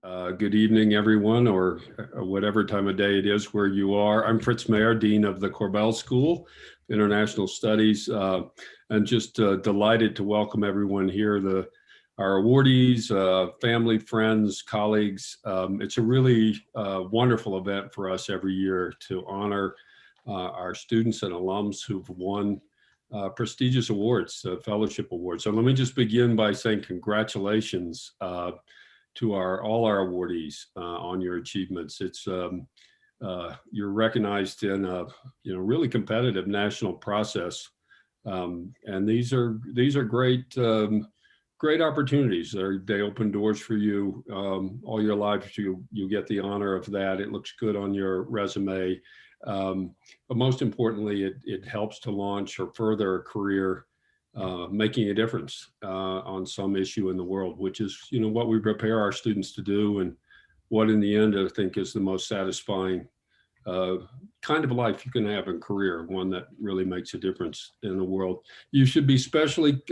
Good evening, everyone, or whatever time of day it is where you are. I'm Fritz Mayer, Dean of the Korbel School of International Studies, and just delighted to welcome everyone here, our awardees, family, friends, colleagues. It's a really wonderful event for us every year to honor our students and alums who've won prestigious awards, fellowship awards. So let me just begin by saying congratulations to all our awardees on your achievements. It's you're recognized in a really competitive national process, and these are great great opportunities. They open doors for you all your life. You get the honor of that. It looks good on your resume, but most importantly, it helps to launch or further a career making a difference on some issue in the world, which is, what we prepare our students to do, and what in the end I think is the most satisfying kind of life you can have in career, one that really makes a difference in the world. You should be specially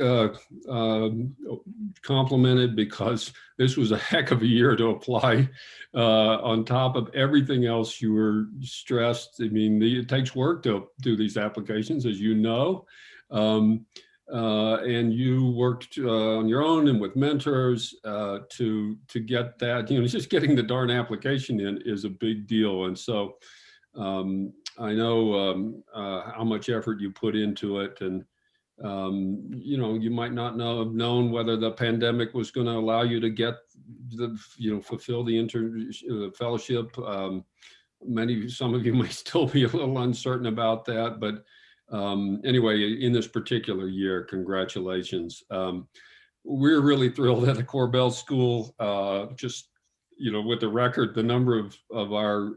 complimented because this was a heck of a year to apply. On top of everything else, you were stressed. I mean, it takes work to do these applications, as you know. And you worked on your own and with mentors to get that. Just getting the darn application in is a big deal. And so I know how much effort you put into it, and you might not have known whether the pandemic was going to allow you to get fulfill the fellowship. Some of you may still be a little uncertain about that, but anyway, in this particular year, congratulations. We're really thrilled at the Korbel School. Just, with the record, the number of our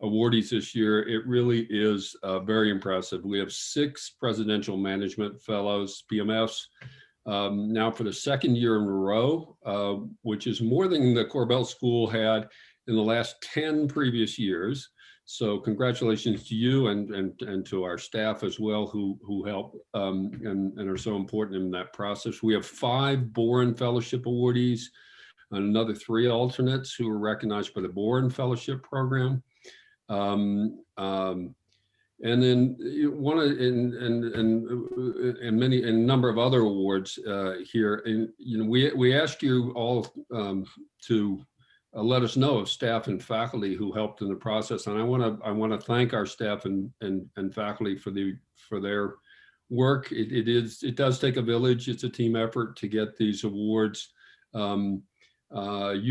awardees this year, it really is very impressive. We have 6 Presidential Management Fellows, PMFs, now for the second year in a row, which is more than the Korbel School had in the last 10 previous years. So congratulations to you and to our staff as well, who help and are so important in that process. We have 5 Boren Fellowship awardees and another 3 alternates who are recognized by the Boren Fellowship Program. And then a number of other awards here. And we ask you all to let us know of staff and faculty who helped in the process, and I want to thank our staff and faculty for their work. It does take a village. It's a team effort to get these awards. You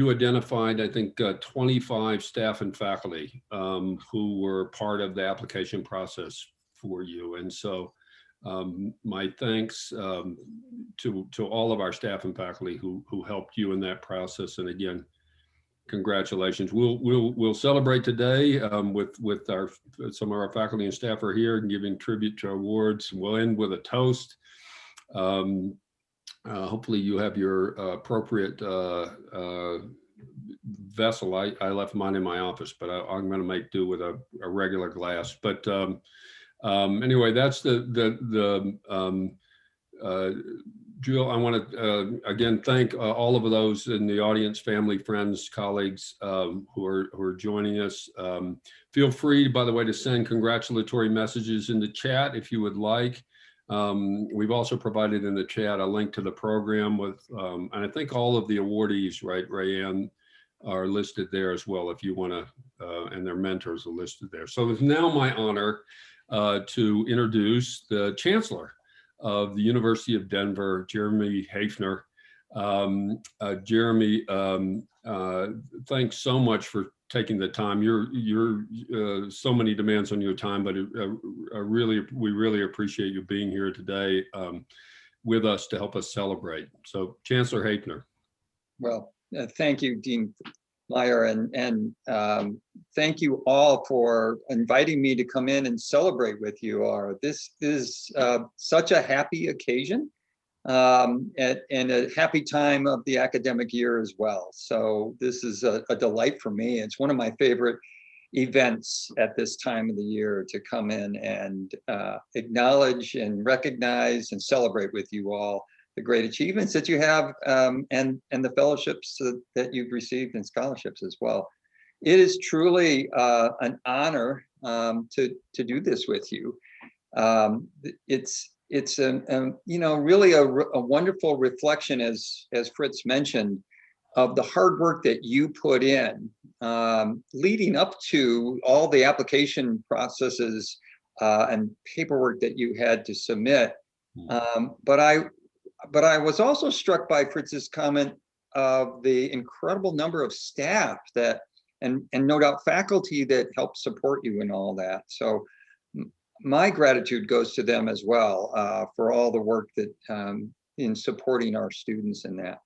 identified, I think, 25 staff and faculty who were part of the application process for you, and so my thanks to all of our staff and faculty who helped you in that process. And again, congratulations. We'll celebrate today with some of our faculty and staff are here and giving tribute to our awards. We'll end with a toast. Hopefully you have your appropriate vessel. I left mine in my office, but I'm going to make do with a regular glass. But anyway, that's Jill, I want to again thank all of those in the audience, family, friends, colleagues who are joining us. Feel free, by the way, to send congratulatory messages in the chat if you would like. We've also provided in the chat a link to the program with, and I think all of the awardees, right, Rayanne, are listed there as well if you want to, and their mentors are listed there. So it's now my honor to introduce the Chancellor of the University of Denver, Jeremy Hefner. Jeremy, thanks so much for taking the time. You're so many demands on your time, but we really appreciate you being here today with us to help us celebrate. So, Chancellor Haekner. Well, thank you, Dean Meyer, and thank you all for inviting me to come in and celebrate with you. This is such a happy occasion and a happy time of the academic year as well. So this is a delight for me. It's one of my favorite events at this time of the year to come in and acknowledge and recognize and celebrate with you all the great achievements that you have, and the fellowships that you've received and scholarships as well. It is truly an honor to do this with you. It's really a wonderful reflection, as Fritz mentioned, of the hard work that you put in leading up to all the application processes and paperwork that you had to submit. But I was also struck by Fritz's comment of the incredible number of staff that, and no doubt faculty that help support you in all that. So my gratitude goes to them as well for all the work that in supporting our students in that.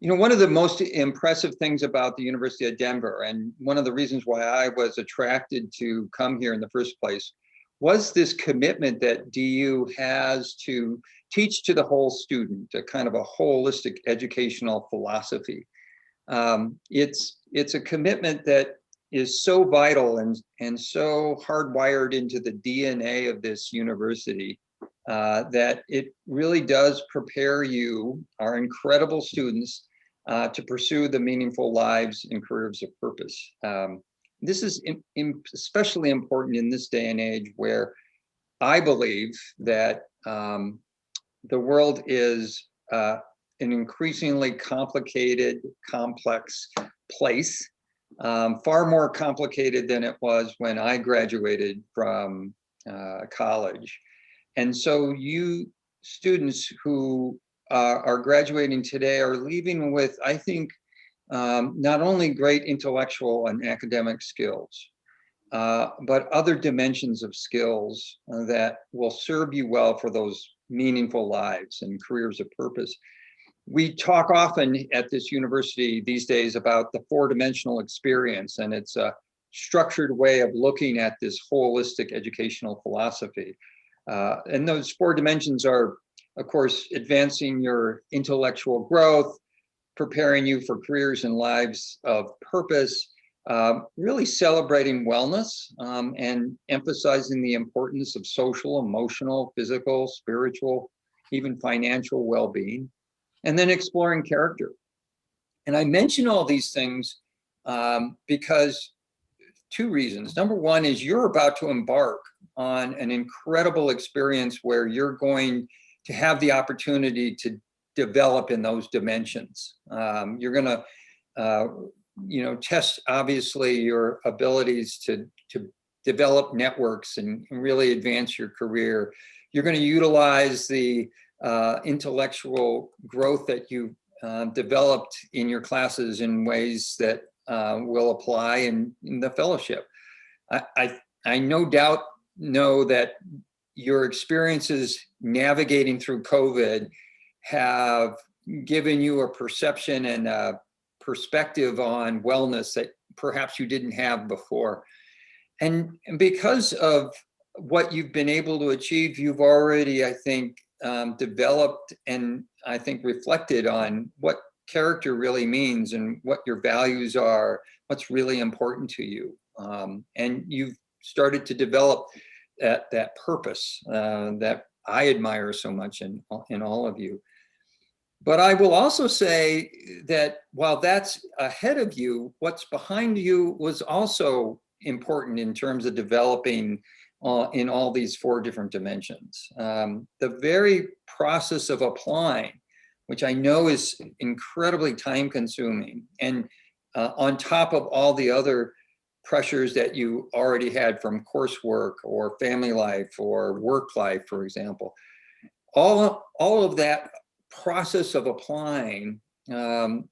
You know, one of the most impressive things about the University of Denver, and one of the reasons why I was attracted to come here in the first place, was this commitment that DU has to teach to the whole student, a kind of a holistic educational philosophy. It's a commitment that is so vital and so hardwired into the DNA of this university that it really does prepare you, our incredible students, to pursue the meaningful lives and careers of purpose. This is especially important in this day and age where I believe that the world is an increasingly complicated, complex place, far more complicated than it was when I graduated from college. And so you students who are graduating today are leaving with, I think, not only great intellectual and academic skills, but other dimensions of skills that will serve you well for those meaningful lives and careers of purpose. We talk often at this university these days about the four-dimensional experience, and it's a structured way of looking at this holistic educational philosophy. And those four dimensions are, of course, advancing your intellectual growth, preparing you for careers and lives of purpose, really celebrating wellness and emphasizing the importance of social, emotional, physical, spiritual, even financial well-being, and then exploring character. And I mention all these things because two reasons. Number one is you're about to embark on an incredible experience where you're going to have the opportunity to develop in those dimensions. You're going to, test obviously your abilities to develop networks and really advance your career. You're going to utilize the intellectual growth that you developed in your classes in ways that will apply in the fellowship. I no doubt know that your experiences navigating through COVID have given you a perception and a perspective on wellness that perhaps you didn't have before. And because of what you've been able to achieve, you've already, I think, developed and I think reflected on what character really means and what your values are, what's really important to you. And you've started to develop that purpose that I admire so much in all of you. But I will also say that while that's ahead of you, what's behind you was also important in terms of developing in all these four different dimensions. The very process of applying, which I know is incredibly time consuming, and on top of all the other pressures that you already had from coursework or family life or work life, for example, all of that process of applying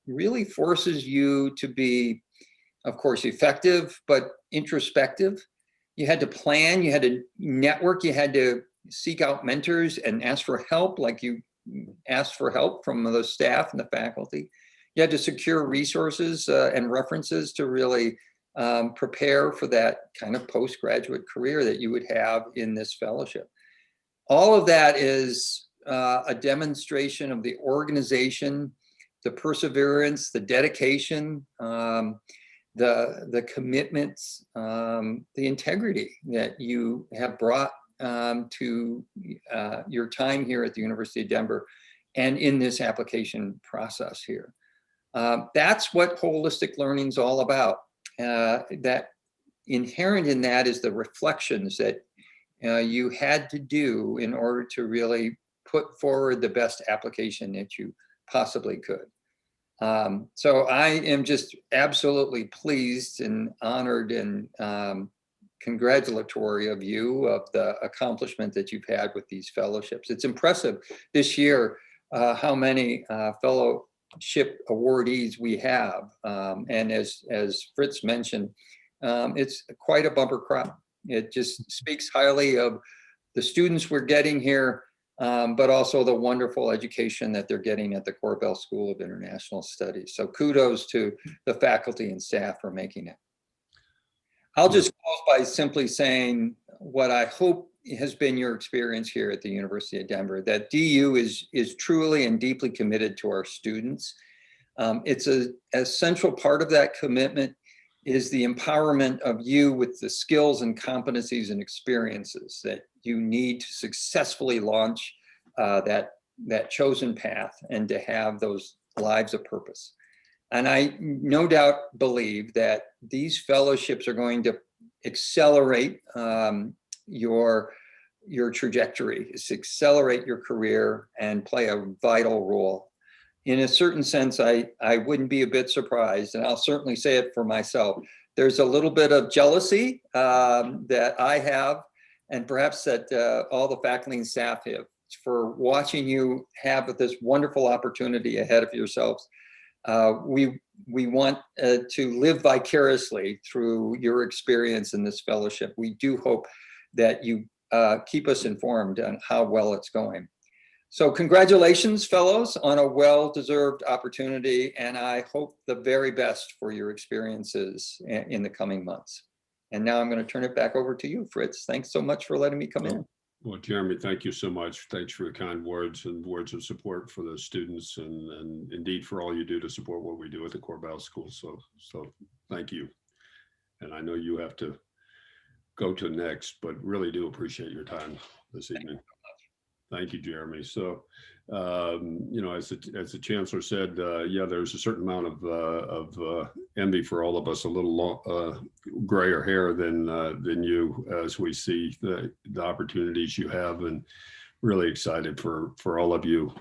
really forces you to be, of course, effective, but introspective. You had to plan, you had to network, you had to seek out mentors and ask for help, like you asked for help from the staff and the faculty. You had to secure resources and references to really prepare for that kind of postgraduate career that you would have in this fellowship. All of that is a demonstration of the organization, the perseverance, the dedication, the commitments, the integrity that you have brought to your time here at the University of Denver, and in this application process here. That's what holistic learning is all about. That inherent in that is the reflections that you had to do in order to really put forward the best application that you possibly could. So I am just absolutely pleased and honored and congratulatory of you of the accomplishment that you've had with these fellowships. It's impressive this year how many fellowship awardees we have. And as Fritz mentioned, it's quite a bumper crop. It just speaks highly of the students we're getting here, but also the wonderful education that they're getting at the Korbel School of International Studies. So kudos to the faculty and staff for making it. I'll just close by simply saying what I hope has been your experience here at the University of Denver, that DU is truly and deeply committed to our students. It's a central part of that commitment is the empowerment of you with the skills and competencies and experiences that you need to successfully launch that chosen path and to have those lives of purpose. And I no doubt believe that these fellowships are going to accelerate your trajectory, accelerate your career and play a vital role. In a certain sense, I wouldn't be a bit surprised, and I'll certainly say it for myself. There's a little bit of jealousy that I have, and perhaps that all the faculty and staff have, for watching you have this wonderful opportunity ahead of yourselves. We want to live vicariously through your experience in this fellowship. We do hope that you keep us informed on how well it's going. So congratulations, fellows, on a well-deserved opportunity, and I hope the very best for your experiences in the coming months. And now I'm going to turn it back over to you, Fritz. Thanks so much for letting me come in. Well, Jeremy, thank you so much. Thanks for your kind words and words of support for the students and indeed for all you do to support what we do at the Korbel School. So thank you. And I know you have to go to next, but really do appreciate your time this evening. Thank you, Jeremy. So, you know, as the chancellor said, yeah, there's a certain amount of envy for all of us, a little grayer hair than you, as we see the opportunities you have, and really excited for all of you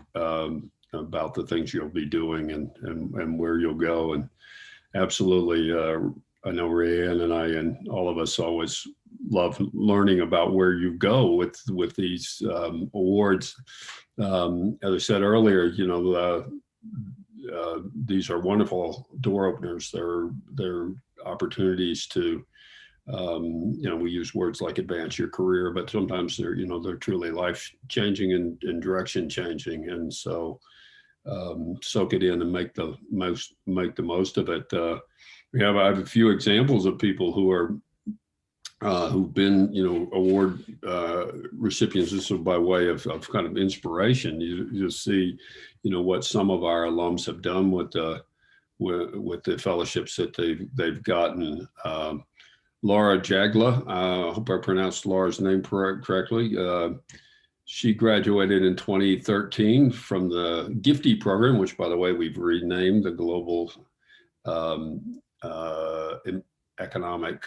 about the things you'll be doing and where you'll go. And absolutely, I know Rayanne and I and all of us always love learning about where you go with these awards. As I said earlier, you know, these are wonderful door openers. They're opportunities to, you know, we use words like advance your career, but sometimes they're, you know, they're truly life changing and direction changing. And so soak it in and make the most of it. I have a few examples of people who are who've been, you know, award recipients. This is by way of kind of inspiration. You see, you know, what some of our alums have done with the fellowships that they've gotten. Laura Jagla, I hope I pronounced Laura's name correctly. She graduated in 2013 from the GIFTY program, which, by the way, we've renamed the Global Economic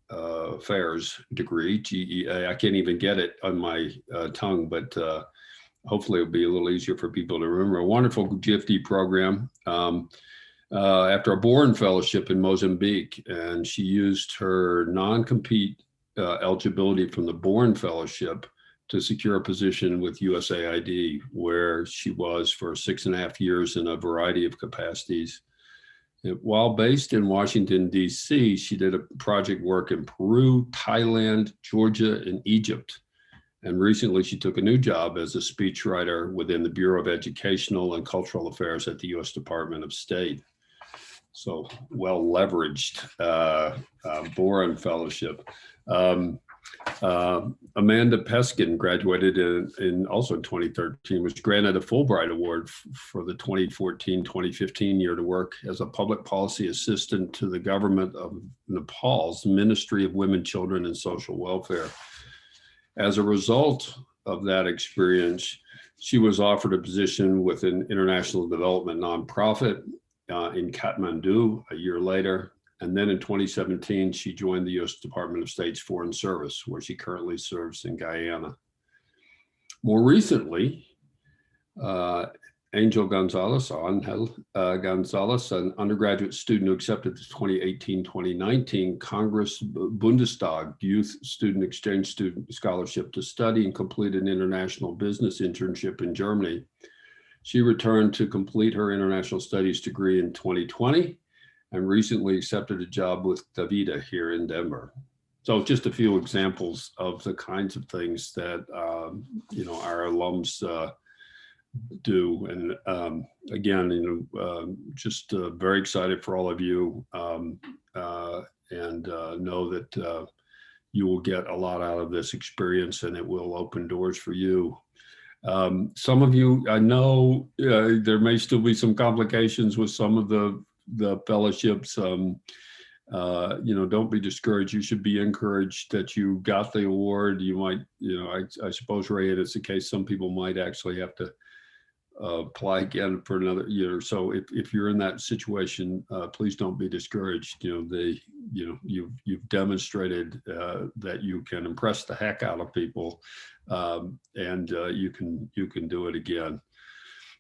Affairs degree, GEA. I can't even get it on my tongue, but hopefully it'll be a little easier for people to remember. A wonderful GIFTY program after a Bourne Fellowship in Mozambique, and she used her non-compete eligibility from the Bourne Fellowship to secure a position with USAID, where she was for 6.5 years in a variety of capacities. While based in Washington, D.C., she did a project work in Peru, Thailand, Georgia, and Egypt. And recently, she took a new job as a speechwriter within the Bureau of Educational and Cultural Affairs at the U.S. Department of State. So well leveraged Boren Fellowship. Amanda Peskin graduated also in 2013, was granted a Fulbright Award for the 2014-2015 year to work as a public policy assistant to the government of Nepal's Ministry of Women, Children, and Social Welfare. As a result of that experience, she was offered a position with an international development nonprofit in Kathmandu a year later. And then in 2017, she joined the U.S. Department of State's Foreign Service, where she currently serves in Guyana. More recently, Angel Gonzalez, Gonzalez, an undergraduate student who accepted the 2018-2019 Congress Bundestag Youth Student Exchange Student Scholarship to study and complete an international business internship in Germany. She returned to complete her international studies degree in 2020 and recently accepted a job with Davida here in Denver. So just a few examples of the kinds of things that our alums do. And again, just very excited for all of you, and know that you will get a lot out of this experience, and it will open doors for you. Some of you, I know there may still be some complications with some of the fellowships. Don't be discouraged. You should be encouraged that you got the award. You might, I suppose, Ray, it's the case some people might actually have to apply again for another year. So if you're in that situation, please don't be discouraged. You've demonstrated that you can impress the heck out of people, and you can do it again.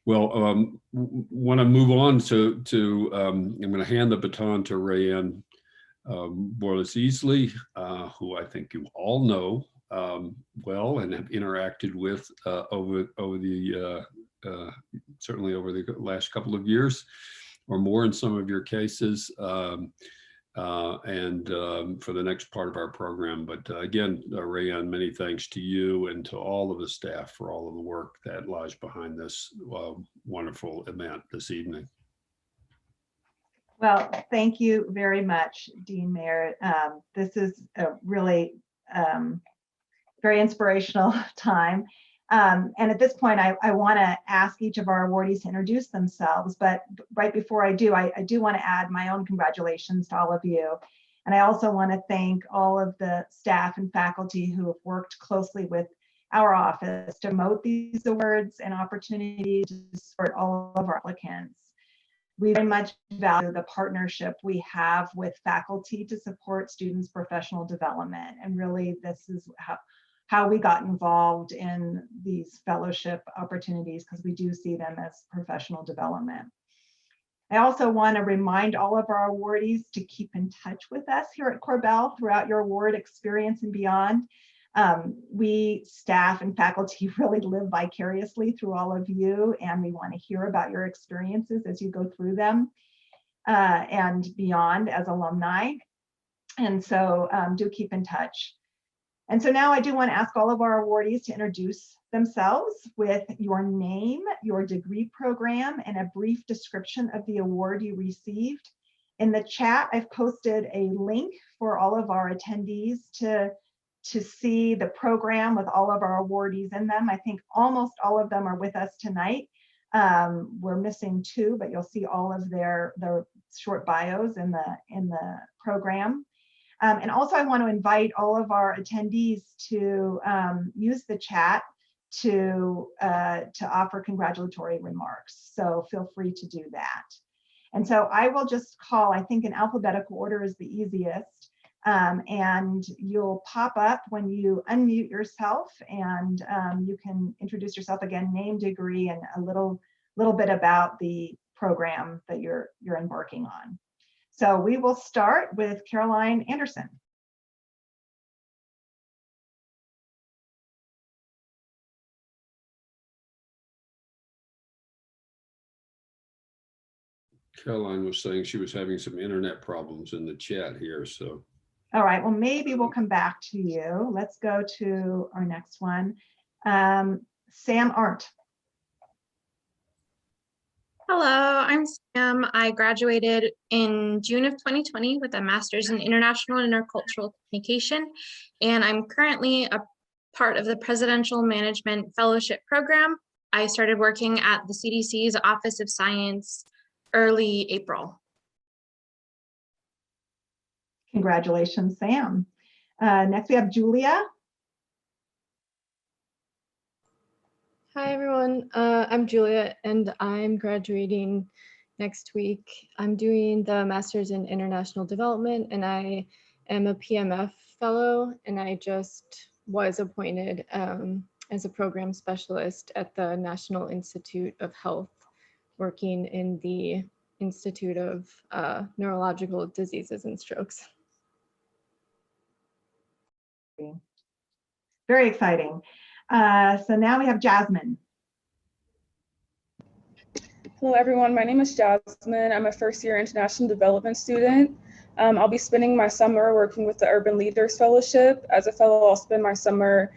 Well, want to move on to I'm going to hand the baton to Rayanne Borles-Easley, who I think you all know well and have interacted with certainly over the last couple of years or more in some of your cases, and for the next part of our program. But again, Rayanne, many thanks to you and to all of the staff for all of the work that lies behind this wonderful event this evening. Well, thank you very much, Dean Mayer. This is a really very inspirational time. And at this point, I want to ask each of our awardees to introduce themselves. But right before I do, I do want to add my own congratulations to all of you. And I also want to thank all of the staff and faculty who have worked closely with our office to promote these awards and opportunities to support all of our applicants. We very much value the partnership we have with faculty to support students' professional development. And really, this is how we got involved in these fellowship opportunities, because we do see them as professional development. I also want to remind all of our awardees to keep in touch with us here at Korbel throughout your award experience and beyond. We staff and faculty really live vicariously through all of you, and we want to hear about your experiences as you go through them and beyond as alumni. And so do keep in touch. And so now I do want to ask all of our awardees to introduce themselves with your name, your degree program, and a brief description of the award you received. In the chat, I've posted a link for all of our attendees to see the program with all of our awardees in them. I think almost all of them are with us tonight. We're missing two, but you'll see all of their short bios in the program. And also I want to invite all of our attendees to use the chat to offer congratulatory remarks. So feel free to do that. And so I will just call, I think in alphabetical order is the easiest. And you'll pop up when you unmute yourself, and you can introduce yourself again, name, degree, and a little bit about the program that you're embarking on. So we will start with Carolyn Anderson. Caroline was saying she was having some internet problems in the chat here, so. All right, well, maybe we'll come back to you. Let's go to our next one. Sam Arndt. Hello, I'm Sam. I graduated in June of 2020 with a master's in international and intercultural communication, and I'm currently a part of the Presidential Management Fellowship Program. I started working at the CDC's Office of Science early April. Congratulations, Sam. Next we have Julia. Hi, everyone. I'm Julia, and I'm graduating next week. I'm doing the Master's in International Development, and I am a PMF fellow, and I just was appointed as a program specialist at the National Institute of Health, working in the Institute of Neurological Diseases and Strokes. Very exciting. So now we have Jasmine. Hello, everyone. My name is Jasmine. I'm a first-year international development student. I'll be spending my summer working with the Urban Leaders Fellowship. As a fellow, I'll spend my summer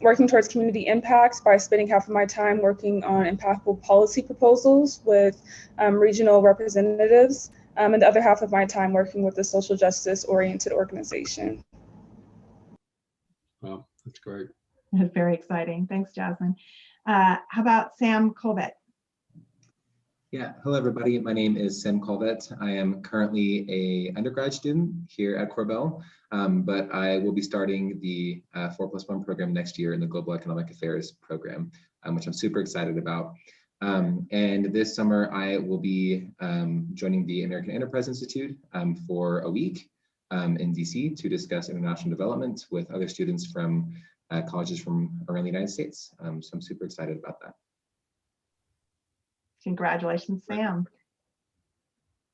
working towards community impact by spending half of my time working on impactful policy proposals with regional representatives, and the other half of my time working with a social justice-oriented organization. Wow, that's great. That's very exciting. Thanks, Jasmine. How about Sam Colbert? Yeah, hello everybody. My name is Sam Colbert. I am currently a undergrad student here at Korbel, but I will be starting the 4+1 program next year in the Global Economic Affairs program, which I'm super excited about. And this summer I will be joining the American Enterprise Institute for a week in DC to discuss international development with other students from colleges from around the United States. So I'm super excited about that. Congratulations, Sam.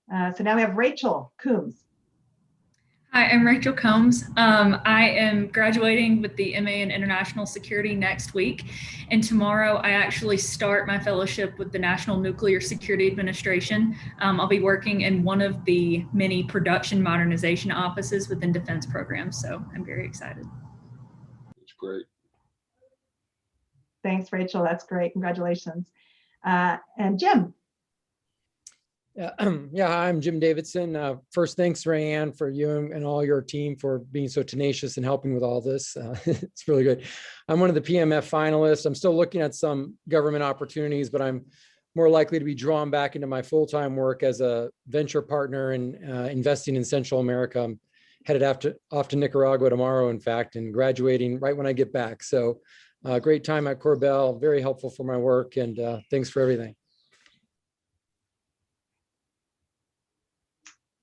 So now we have Rachel Coombs. Hi, I'm Rachel Combs. I am graduating with the MA in International Security next week. And tomorrow I actually start my fellowship with the National Nuclear Security Administration. I'll be working in one of the many production modernization offices within defense programs. So I'm very excited. That's great. Thanks, Rachel. That's great. Congratulations. And Jim. Yeah, I'm Jim Davidson. First, thanks, Rayanne, for you and all your team for being so tenacious and helping with all this. It's really good. I'm one of the PMF finalists. I'm still looking at some government opportunities, but I'm more likely to be drawn back into my full-time work as a venture partner and investing in Central America. I'm headed off to Nicaragua tomorrow, in fact, and graduating right when I get back. So great time at Korbel, very helpful for my work, and thanks for everything.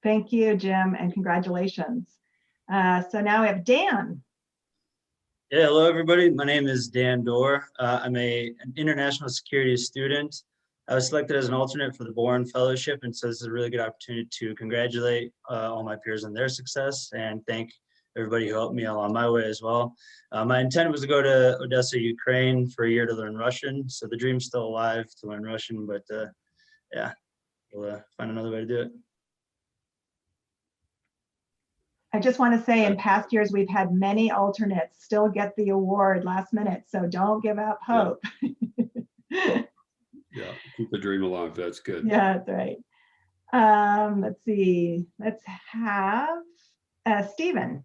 Thank you, Jim, and congratulations. So now we have Dan. Yeah, hello, everybody. My name is Dan Dorr. I'm an international security student. I was selected as an alternate for the Bourne Fellowship, and so this is a really good opportunity to congratulate all my peers on their success and thank everybody who helped me along my way as well. My intent was to go to Odessa, Ukraine for a year to learn Russian, so the dream's still alive to learn Russian, but yeah, we'll find another way to do it. I just want to say in past years, we've had many alternates still get the award last minute, so don't give up hope. Yeah, keep the dream alive. That's good. Yeah, that's right. Let's see. Let's have Stephen.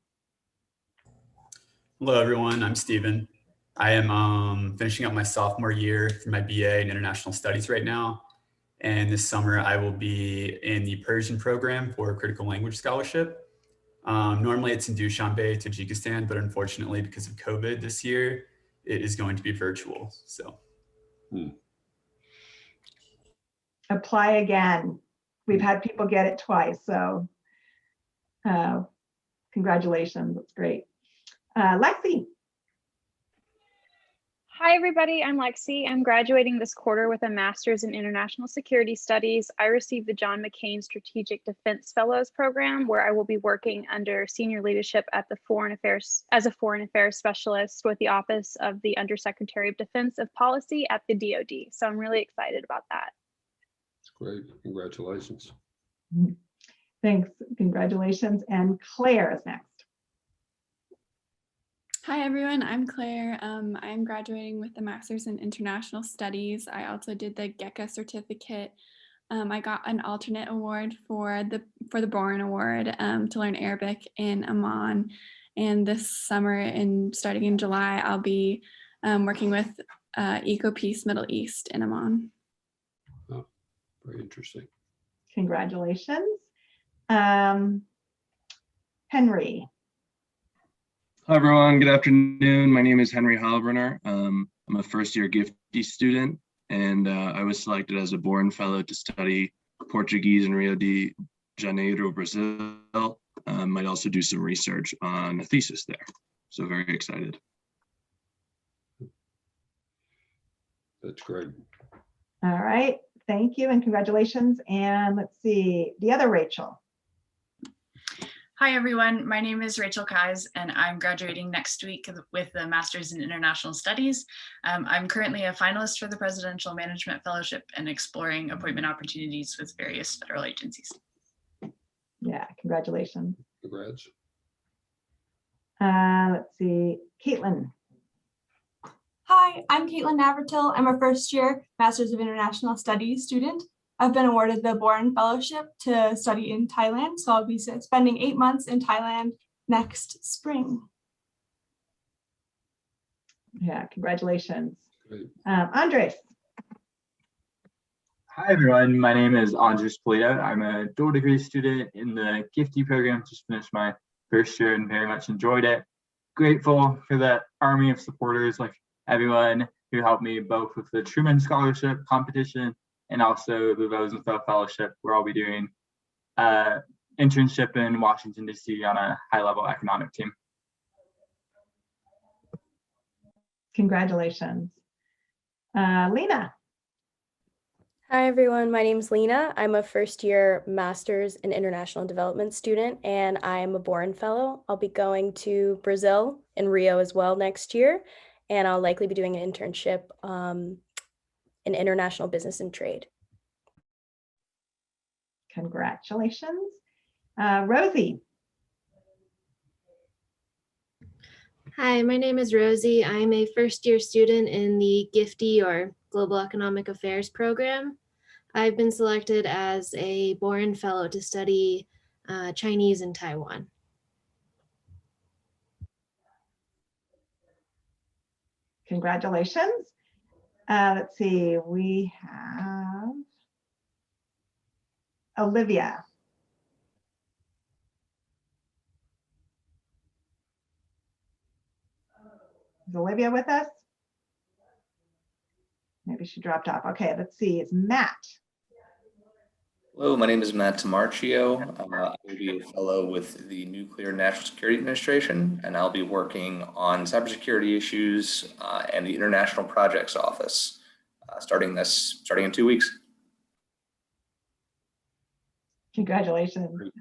Hello, everyone. I'm Stephen. I am finishing up my sophomore year for my BA in International Studies right now. And this summer, I will be in the Persian program for critical language scholarship. Normally it's in Dushanbe, Tajikistan, but unfortunately because of COVID this year, it is going to be virtual, so. Apply again. We've had people get it twice, so congratulations, that's great. Lexi. Hi, everybody. I'm Lexi. I'm graduating this quarter with a Master's in International Security Studies. I received the John McCain Strategic Defense Fellows Program, where I will be working under senior leadership at the Foreign Affairs as a Foreign Affairs Specialist with the Office of the Undersecretary of Defense of Policy at the DoD. So I'm really excited about that. That's great. Congratulations. Thanks. Congratulations. And Claire is next. Hi everyone, I'm Claire. I'm graduating with a Master's in International Studies. I also did the GECA certificate. I got an alternate award for the Bourne Award to learn Arabic in Amman. And this summer, and starting in July, I'll be working with EcoPeace Middle East in Amman. Oh, very interesting. Congratulations. Henry. Hi, everyone. Good afternoon. My name is Henry Halbrunner. I'm a first-year Gifty student, and I was selected as a Bourne Fellow to study Portuguese in Rio de Janeiro, Brazil. Might also do some research on a thesis there. So very excited. That's great. All right, thank you and congratulations. And let's see, the other Rachel. Hi, everyone. My name is Rachel Kais, and I'm graduating next week with the Master's in International Studies. I'm currently a finalist for the Presidential Management Fellowship and exploring appointment opportunities with various federal agencies. Yeah, congratulations. Congrats. Let's see, Caitlin. Hi, I'm Caitlin Navratil. I'm a first year Master's of International Studies student. I've been awarded the Bourne Fellowship to study in Thailand, so I'll be spending 8 months in Thailand next spring. Yeah, congratulations. Great. Andres. Hi, everyone. My name is Andres Polita. I'm a dual degree student in the Gifty program. Just finished my first year and very much enjoyed it. Grateful for the army of supporters, like everyone who helped me both with the Truman Scholarship competition and also the Rosenfeld Fellowship, where I'll be doing internship in Washington, D.C. on a high-level economic team. Congratulations. Lena. Hi, everyone. My name's Lena. I'm a first-year Master's in International Development student, and I'm a Bourne Fellow. I'll be going to Brazil and Rio as well next year, and I'll likely be doing an internship in international business and trade. Congratulations. Rosie. Hi, my name is Rosie. I'm a first-year student in the Gifty or Global Economic Affairs program. I've been selected as a Bourne Fellow to study Chinese in Taiwan. Congratulations. Let's see, we have Olivia. Is Olivia with us? Maybe she dropped off. Okay, let's see, it's Matt. Hello, my name is Matt Tamarchio. I will be a fellow with the Nuclear National Security Administration, and I'll be working on cybersecurity issues and the International Projects Office starting in 2 weeks. Congratulations.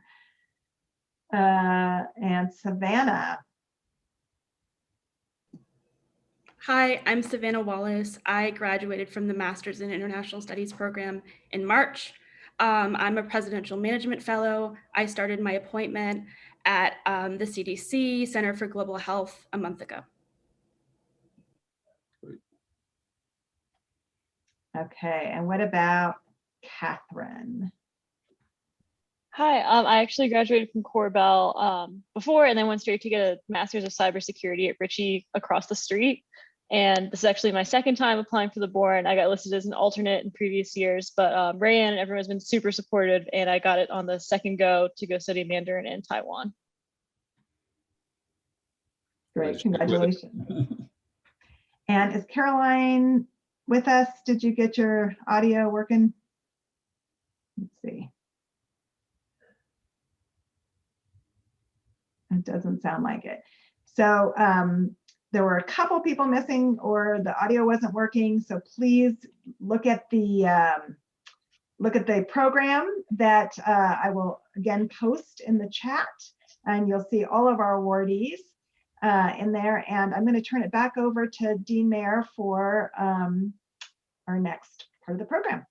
And Savannah. Hi, I'm Savannah Wallace. I graduated from the Master's in International Studies program in March. I'm a Presidential Management Fellow. I started my appointment at the CDC Center for Global Health a month ago. Okay, and what about Catherine? Hi, I actually graduated from Korbel before and then went straight to get a Master's of Cybersecurity at Ritchie across the street. And this is actually my second time applying for the Bourne. I got listed as an alternate in previous years, but Rayanne and everyone's been super supportive, and I got it on the second go to go study Mandarin in Taiwan. Great, congratulations. And is Caroline with us? Did you get your audio working? Let's see. It doesn't sound like it. So there were a couple people missing or the audio wasn't working. So please look at the program that I will again post in the chat, and you'll see all of our awardees in there. And I'm going to turn it back over to Dean Mayer for our next part of the program.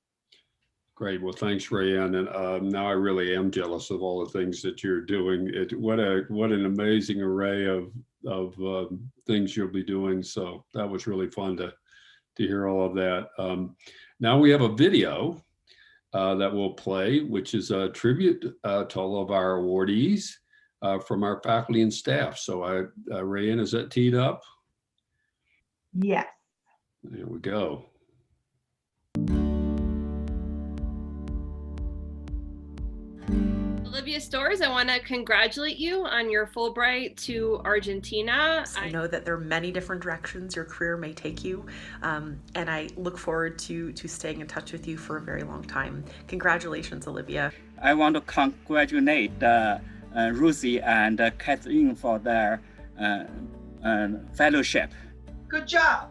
Great. Well, thanks, Rayanne. And now I really am jealous of all the things that you're doing. What an amazing array of things you'll be doing. So that was really fun to hear all of that. Now we have a video that we'll play, which is a tribute to all of our awardees from our faculty and staff. So Rayanne, is that teed up? Yes. There we go. Olivia Storrs, I want to congratulate you on your Fulbright to Argentina. I know that there are many different directions your career may take you, and I look forward to staying in touch with you for a very long time. Congratulations, Olivia. I want to congratulate Ruthie and Kathleen for their fellowship. Good job.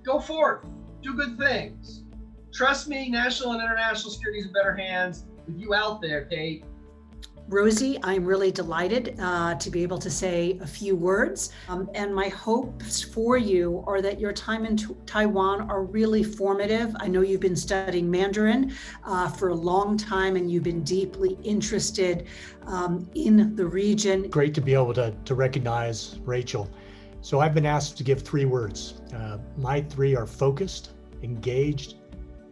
Go forth. Do good things. Trust me, national and international security is in better hands with you out there, Kate. Rosie, I'm really delighted to be able to say a few words. And my hopes for you are that your time in Taiwan are really formative. I know you've been studying Mandarin for a long time and you've been deeply interested in the region. Great to be able to recognize Rachel. So I've been asked to give 3 words. My 3 are focused, engaged,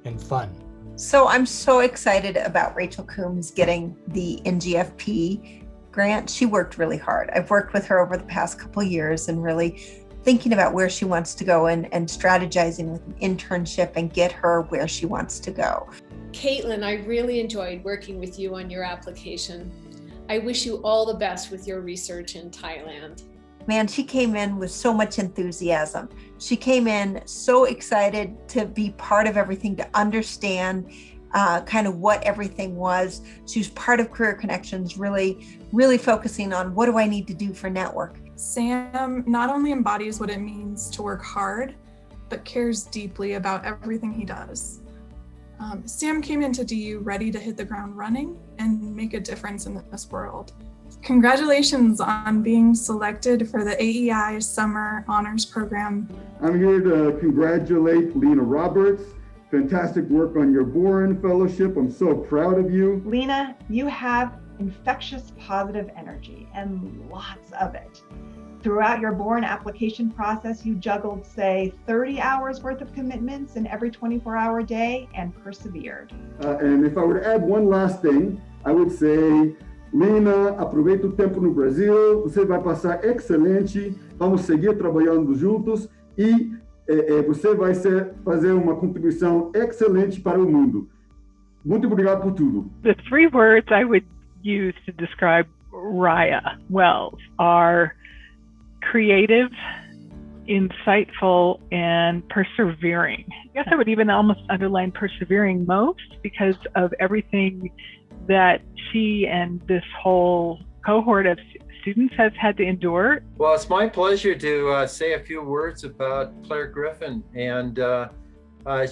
and fun. So I'm so excited about Rachel Coombs getting the NGFP grant. She worked really hard. I've worked with her over the past couple of years and really thinking about where she wants to go and strategizing with an internship and get her where she wants to go. Caitlin, I really enjoyed working with you on your application. I wish you all the best with your research in Thailand. Man, she came in with so much enthusiasm. She came in so excited to be part of everything, to understand kind of what everything was. She was part of Career Connections, really focusing on what do I need to do for network. Sam not only embodies what it means to work hard, but cares deeply about everything he does. Sam came into DU ready to hit the ground running and make a difference in this world. Congratulations on being selected for the AEI Summer Honors Program. I'm here to congratulate Lena Roberts. Fantastic work on your Boren Fellowship. I'm so proud of you. Lena, you have infectious positive energy and lots of it. Throughout your Boren application process, you juggled, say, 30 hours worth of commitments in every 24-hour day and persevered. And if I were to add one last thing, I would say, Lena, aproveita o tempo no Brasil, você vai passar excelente, vamos seguir trabalhando juntos e você vai fazer uma contribuição excelente para o mundo. Muito obrigado por tudo. The 3 words I would use to describe Raya Wells are creative, insightful, and persevering. I guess I would even almost underline persevering most because of everything that she and this whole cohort of students has had to endure. Well, it's my pleasure to say a few words about Claire Griffin, and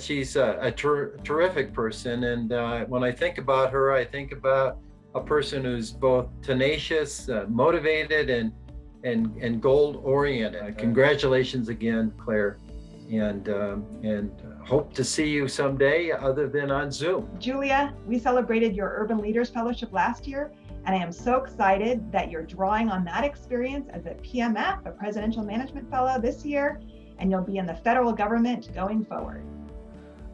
she's a terrific person. And when I think about her, I think about a person who's both tenacious, motivated, and goal-oriented. Congratulations again, Claire, and hope to see you someday other than on Zoom. Julia, we celebrated your Urban Leaders Fellowship last year, and I am so excited that you're drawing on that experience as a PMF, a Presidential Management Fellow this year, and you'll be in the federal government going forward.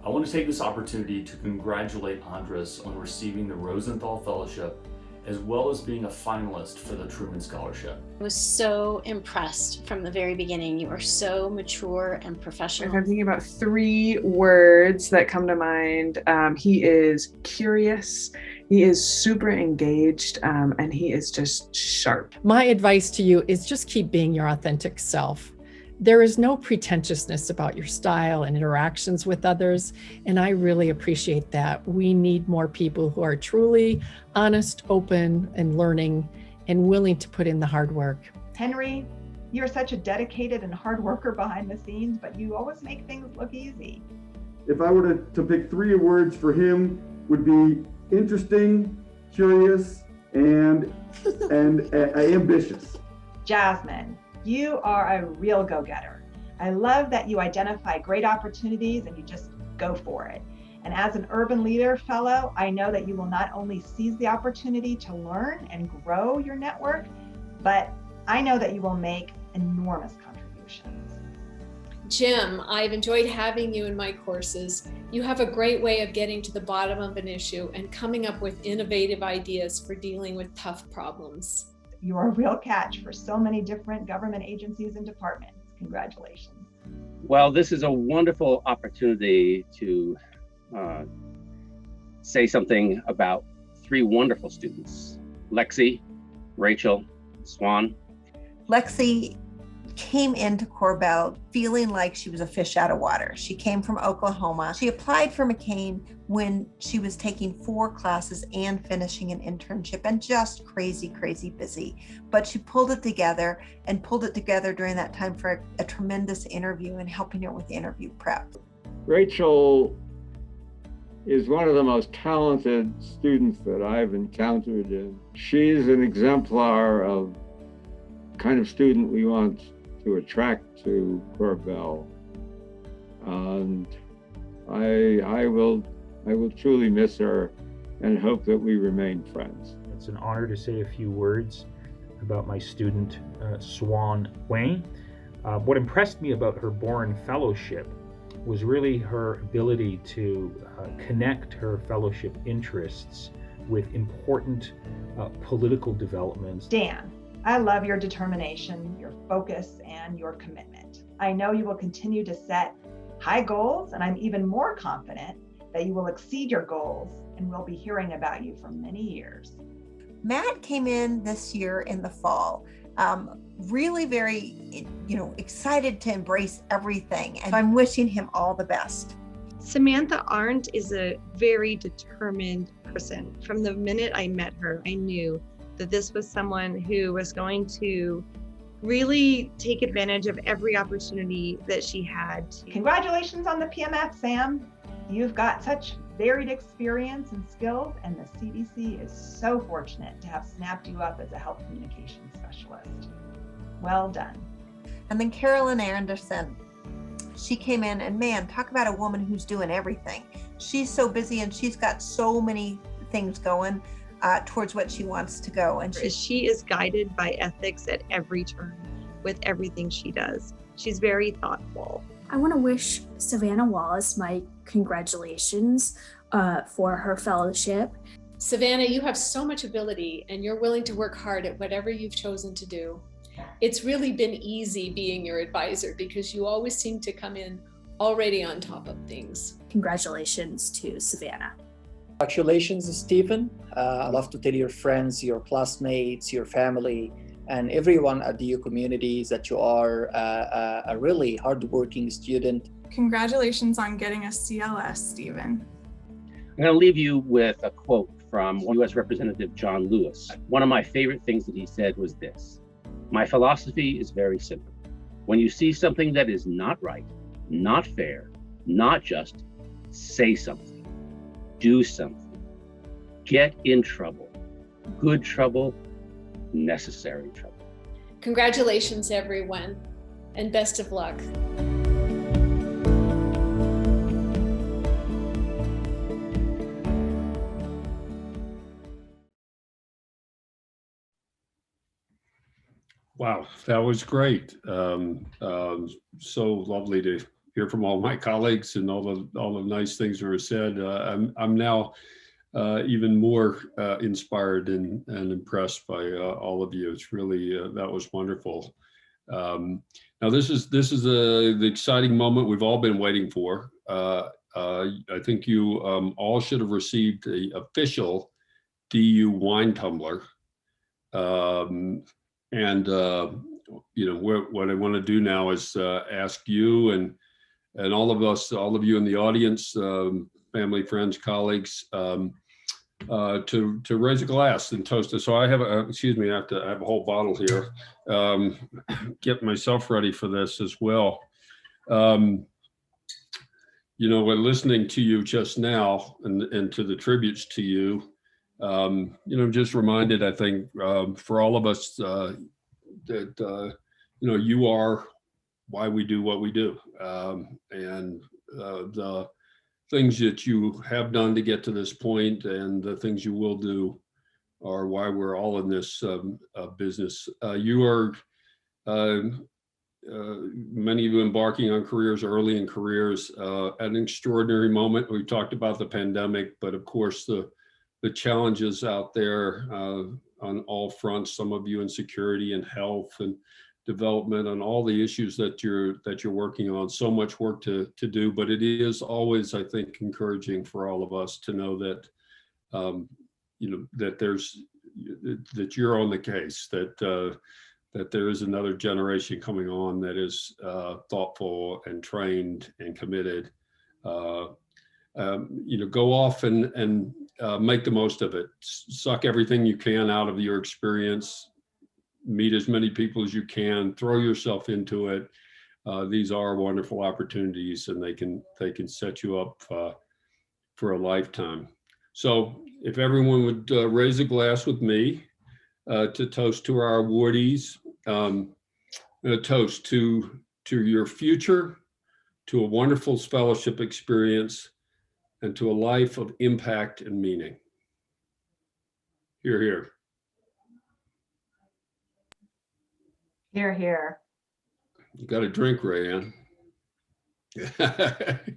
I want to take this opportunity to congratulate Andres on receiving the Rosenthal Fellowship, as well as being a finalist for the Truman Scholarship. I was so impressed from the very beginning. You are so mature and professional. If I'm thinking about 3 words that come to mind, he is curious, he is super engaged, and he is just sharp. My advice to you is just keep being your authentic self. There is no pretentiousness about your style and interactions with others, and I really appreciate that. We need more people who are truly honest, open, and learning, and willing to put in the hard work. Henry, you're such a dedicated and hard worker behind the scenes, but you always make things look easy. If I were to pick 3 words for him, would be interesting, curious, and ambitious. Jasmine, you are a real go-getter. I love that you identify great opportunities and you just go for it. And as an Urban Leader Fellow, I know that you will not only seize the opportunity to learn and grow your network, but I know that you will make enormous contributions. Jim, I've enjoyed having you in my courses. You have a great way of getting to the bottom of an issue and coming up with innovative ideas for dealing with tough problems. You are a real catch for so many different government agencies and departments. Congratulations. Well, this is a wonderful opportunity to say something about 3 wonderful students. Lexi, Rachel, Swan. Lexi came into Korbel feeling like she was a fish out of water. She came from Oklahoma. She applied for Mccain when she was taking 4 classes and finishing an internship and just crazy, crazy busy. But she pulled it together during that time for a tremendous interview and helping her with interview prep. Rachel is one of the most talented students that I've encountered, and she's an exemplar of the kind of student we want to attract to Korbel. And I will truly miss her and hope that we remain friends. It's an honor to say a few words about my student, Swan Wayne. What impressed me about her Bourne Fellowship was really her ability to connect her fellowship interests with important political developments. Dan, I love your determination, your focus, and your commitment. I know you will continue to set high goals, and I'm even more confident that you will exceed your goals, and we'll be hearing about you for many years. Matt came in this year in the fall, really very, excited to embrace everything, and I'm wishing him all the best. Samantha Arndt is a very determined person. From the minute I met her, I knew that this was someone who was going to really take advantage of every opportunity that she had. Congratulations on the PMF, Sam. You've got such varied experience and skills, and the CDC is so fortunate to have snapped you up as a health communications specialist. Well done. And then Carolyn Anderson, she came in, and man, talk about a woman who's doing everything. She's so busy and she's got so many things going towards what she wants to go. And she is guided by ethics at every turn with everything she does. She's very thoughtful. I want to wish Savannah Wallace my congratulations for her fellowship. Savannah, you have so much ability and you're willing to work hard at whatever you've chosen to do. It's really been easy being your advisor because you always seem to come in already on top of things. Congratulations to Savannah. Congratulations, Stephen. I'd love to tell your friends, your classmates, your family, and everyone at the U communities that you are a really hardworking student. Congratulations on getting a CLS, Stephen. I'm going to leave you with a quote from U.S. Representative John Lewis. One of my favorite things that he said was this: "My philosophy is very simple. When you see something that is not right, not fair, not just, say something. Do something. Get in trouble. Good trouble, necessary trouble." Congratulations, everyone, and best of luck. Wow, that was great. So lovely to hear from all my colleagues and all the nice things that were said. I'm now even more inspired and impressed by all of you. It's really that was wonderful. Now this is the exciting moment we've all been waiting for. I think you all should have received the official DU wine tumbler. What I want to do now is ask you and all of you in the audience, family, friends, colleagues, to raise a glass and toast it. So I have I have a whole bottle here. Get myself ready for this as well. When listening to you just now and to the tributes to you, just reminded, I think, for all of us that, you are why we do what we do. And the things that you have done to get to this point and the things you will do are why we're all in this business. You are, many of you embarking on careers early in careers at an extraordinary moment. We talked about the pandemic, but of course the challenges out there on all fronts, some of you in security and health and development and all the issues that you're working on. So much work to do, but it is always, I think, encouraging for all of us to know that that there's that you're on the case, that there is another generation coming on that is thoughtful and trained and committed. Go off and make the most of it. Suck everything you can out of your experience. Meet as many people as you can. Throw yourself into it. These are wonderful opportunities, and they can set you up for a lifetime. So if everyone would raise a glass with me to toast to our awardees, a toast to your future, to a wonderful fellowship experience, and to a life of impact and meaning. Hear, hear. Hear, hear. You got a drink, Rayanne.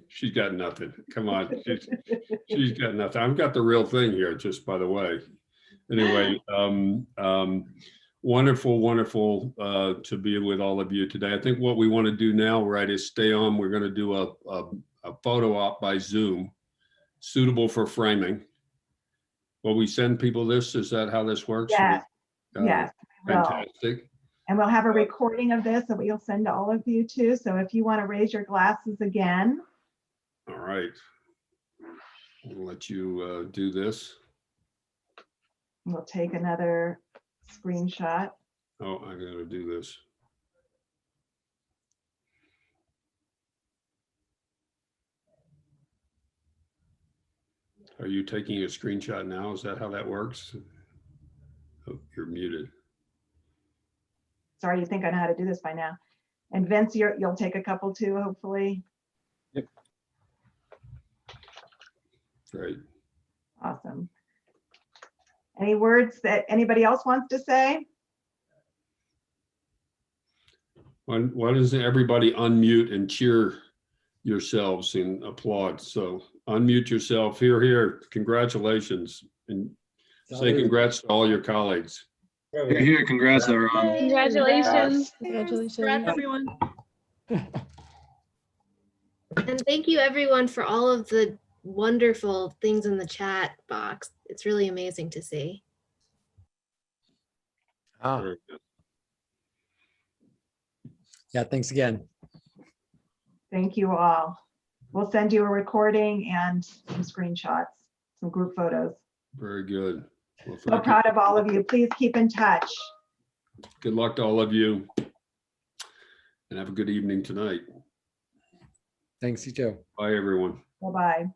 She's got nothing. Come on, she's got nothing. I've got the real thing here, just by the way. Anyway, wonderful to be with all of you today. I think what we want to do now, right, is stay on. We're going to do a photo op by Zoom, suitable for framing. Will we send people this? Is that how this works? Yes. Yes. Fantastic. And we'll have a recording of this that we'll send to all of you too. So if you want to raise your glasses again. All right. I'll let you do this. We'll take another screenshot. Oh, I gotta do this. Are you taking a screenshot now? Is that how that works? Oh, you're muted. Sorry, you think I know how to do this by now. And Vince, you'll take a couple too, hopefully. Yep. Great. Awesome. Any words that anybody else wants to say? Why doesn't everybody unmute and cheer yourselves and applaud? So unmute yourself. Here, here. Congratulations. And say congrats to all your colleagues. Here, here. Congrats, everyone. Congratulations. Congratulations. Congrats, everyone. And thank you, everyone, for all of the wonderful things in the chat box. It's really amazing to see. Yeah, thanks again. Thank you all. We'll send you a recording and some screenshots, some group photos. Very good. Well, So proud of all of you. Please keep in touch. Good luck to all of you. And have a good evening tonight. Thanks, you too. Bye, everyone. Bye-bye.